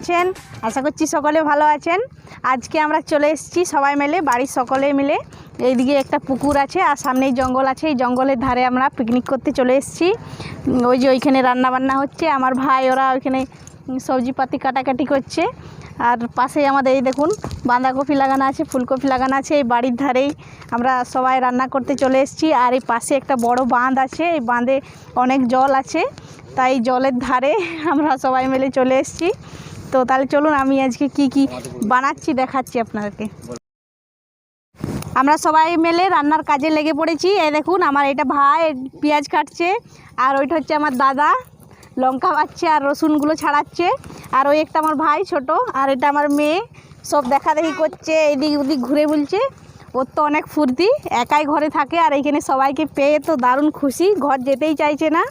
আছেন? আশা করছি সকলে ভালো আছেন। আজকে আমরা চলে এসেছি সবাই মিলে, বাড়ির সকলে মিলে। এইদিকে একটা পুকুর আছে আর সামনেই জঙ্গল আছে। এই জঙ্গলের ধারে আমরা পিকনিক করতে চলে এসেছি। ওই যে ওইখানে রান্না বান্না হচ্ছে, আমার ভাই ওরা ওইখানে সবজিপাতি কাটাকাটি করছে। আর পাশেই আমাদের এই দেখুন বাঁধাকপি লাগানো আছে, ফুলকপি লাগানো আছে। এই বাড়ির ধারেই আমরা সবাই রান্না করতে চলে এসেছি। আর এই পাশে একটা বড় বাঁধ আছে, এই বাঁধে অনেক জল আছে, তাই জলের ধারে আমরা সবাই মিলে চলে এসেছি। তো তাহলে চলুন আমি আজকে কি কি বানাচ্ছি দেখাচ্ছি আপনাদেরকে। আমরা সবাই মিলে রান্নার কাজে লেগে পড়েছি। এই দেখুন আমার এটা ভাই পেঁয়াজ কাটছে, আর ওইটা হচ্ছে আমার দাদা লঙ্কা বাচ্ছে আর রসুনগুলো ছাড়াচ্ছে। আর ওই একটা আমার ভাই ছোট, আর এটা আমার মেয়ে সব দেখা দেখি করছে, এদিক ওদিক ঘুরে বলছে। ওর তো অনেক ফুর্তি, একাই ঘরে থাকে আর এইখানে সবাইকে পেয়ে তো দারুণ খুশি, ঘর যেতেই চাইছে না।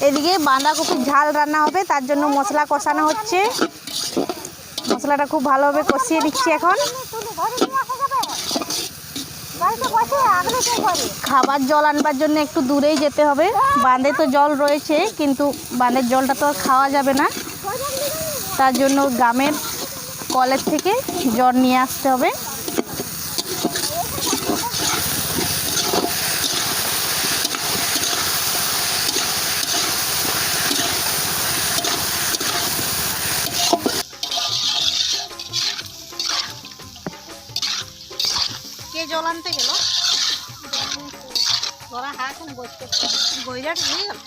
এদিকে বাঁধাকপির ঝাল রান্না হবে, তার জন্য মশলা কষানো হচ্ছে। মশলাটা খুব ভালোভাবে কষিয়ে দিচ্ছি এখন। খাবার জল আনবার জন্য একটু দূরেই যেতে হবে। বাঁধে তো জল রয়েছে, কিন্তু বাঁধের জলটা তো আর খাওয়া যাবে না, তার জন্য গ্রামের কলের থেকে জল নিয়ে আসতে হবে। কে জল আনতে গেল? ওরা এখন বইরা নিয়ে গেল।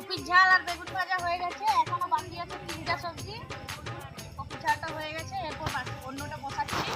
কপির ঝাল আর বেগুন ভাজা হয়ে গেছে, এখনো বাকি আছে 3টা সবজি। কপির ঝালটা হয়ে গেছে, এরপর অন্যটা বসাচ্ছি।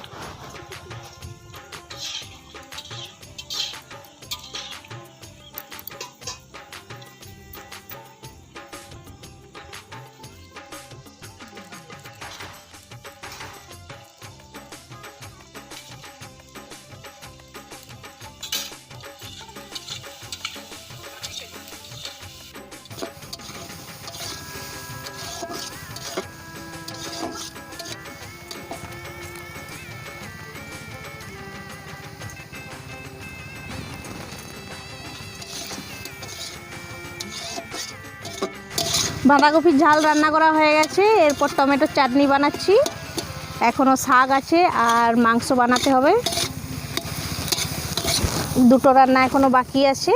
বাঁধাকপির ঝাল রান্না করা হয়ে গেছে, এরপর টমেটোর চাটনি বানাচ্ছি। এখনও শাক আছে আর মাংস বানাতে হবে, দুটো রান্না এখনও বাকি আছে।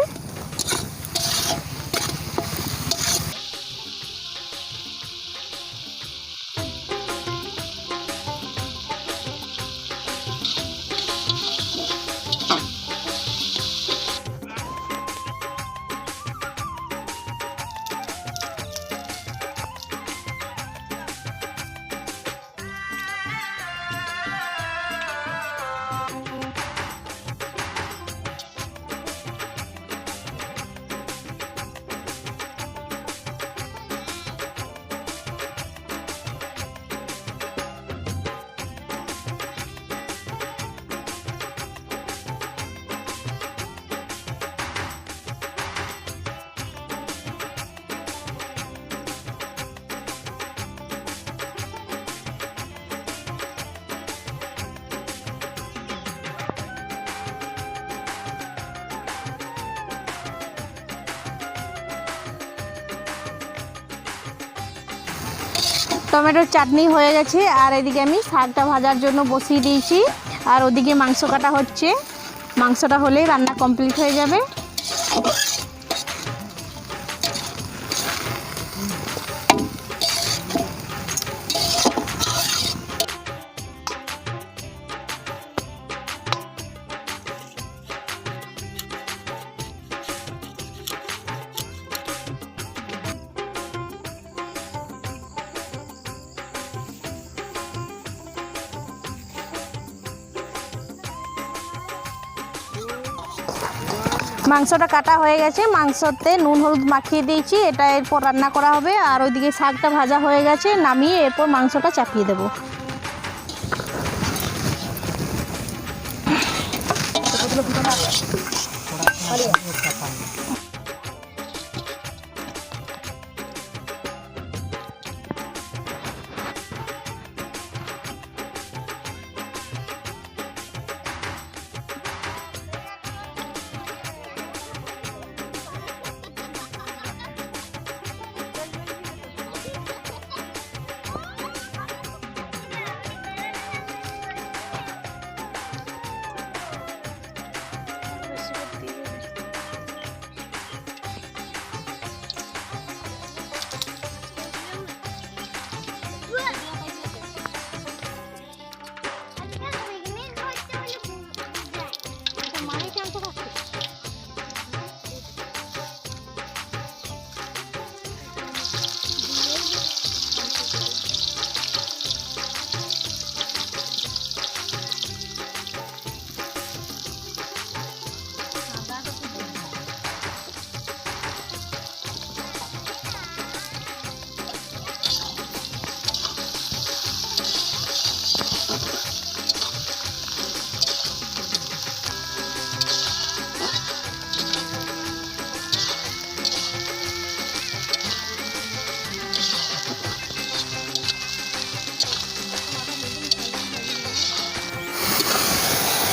টমেটোর চাটনি হয়ে গেছে, আর এদিকে আমি শাকটা ভাজার জন্য বসিয়ে দিয়েছি, আর ওদিকে মাংস কাটা হচ্ছে। মাংসটা হলেই রান্না কমপ্লিট হয়ে যাবে। মাংসটা কাটা হয়ে গেছে, মাংসতে নুন হলুদ মাখিয়ে দিয়েছি, এটা এরপর রান্না করা হবে। আর ওইদিকে শাকটা ভাজা হয়ে গেছে, নামিয়ে এরপর মাংসটা চাপিয়ে দেবো।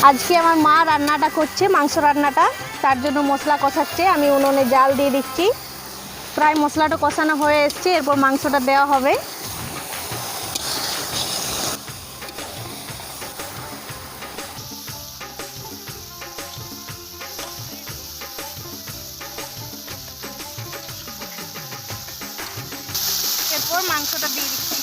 আজকে আমার মা রান্নাটা করছে, মাংস রান্নাটা, তার জন্য মশলা কষাচ্ছে। আমি উনুনে জাল দিয়ে দিচ্ছি। প্রায় মশলাটা কষানো হয়ে এসছে, এরপর মাংসটা দেওয়া হবে। এরপর মাংসটা দিয়ে দিচ্ছি।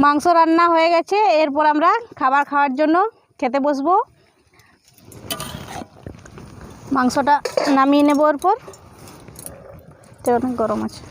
মাংস রান্না হয়ে গেছে, এরপর আমরা খাবার খাওয়ার জন্য খেতে বসবো। মাংসটা নামিয়ে নেব, এরপর অনেক গরম আছে।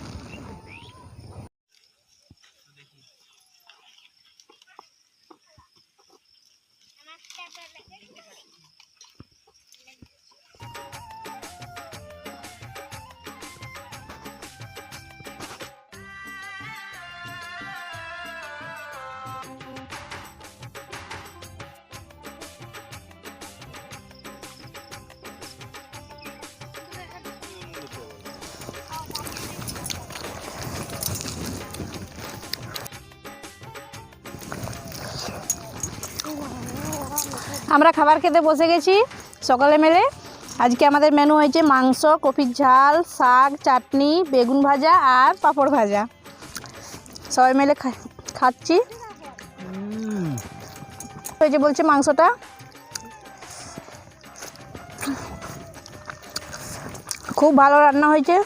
আমরা খাবার খেতে বসে গেছি সকালে মিলে। আজকে আমাদের মেনু হয়েছে মাংস, কপির ঝাল, শাক, চাটনি, বেগুন ভাজা আর পাঁপড় ভাজা। সবাই মিলে খাচ্ছি। এই যে বলছে মাংসটা খুব ভালো রান্না হয়েছে।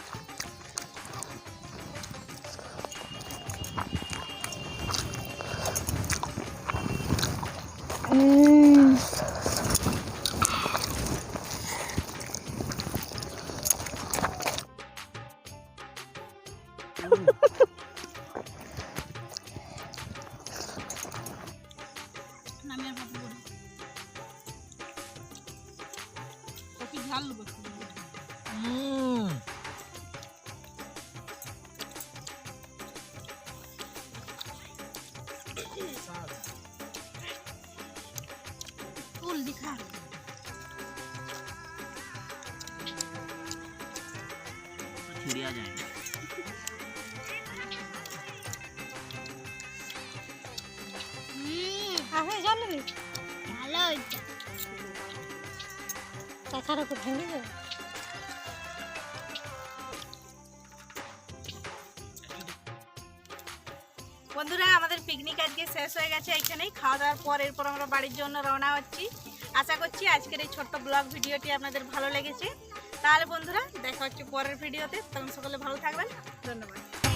दिखा छिड़िया जाएंगे। আসে জানি ভালো হইছে কাকারা কো ভেঙে যাবে। বন্ধুরা আমাদের পিকনিক আজকে শেষ হয়ে গেছে, এখানেই খাওয়া দাওয়ার পর এরপর আমরা বাড়ির জন্য রওনা হচ্ছি। আশা করছি আজকের এই ছোট্ট ব্লগ ভিডিওটি আপনাদের ভালো লেগেছে। তাহলে বন্ধুরা দেখা হচ্ছে পরের ভিডিওতে, তখন সকলে ভালো থাকবেন। ধন্যবাদ।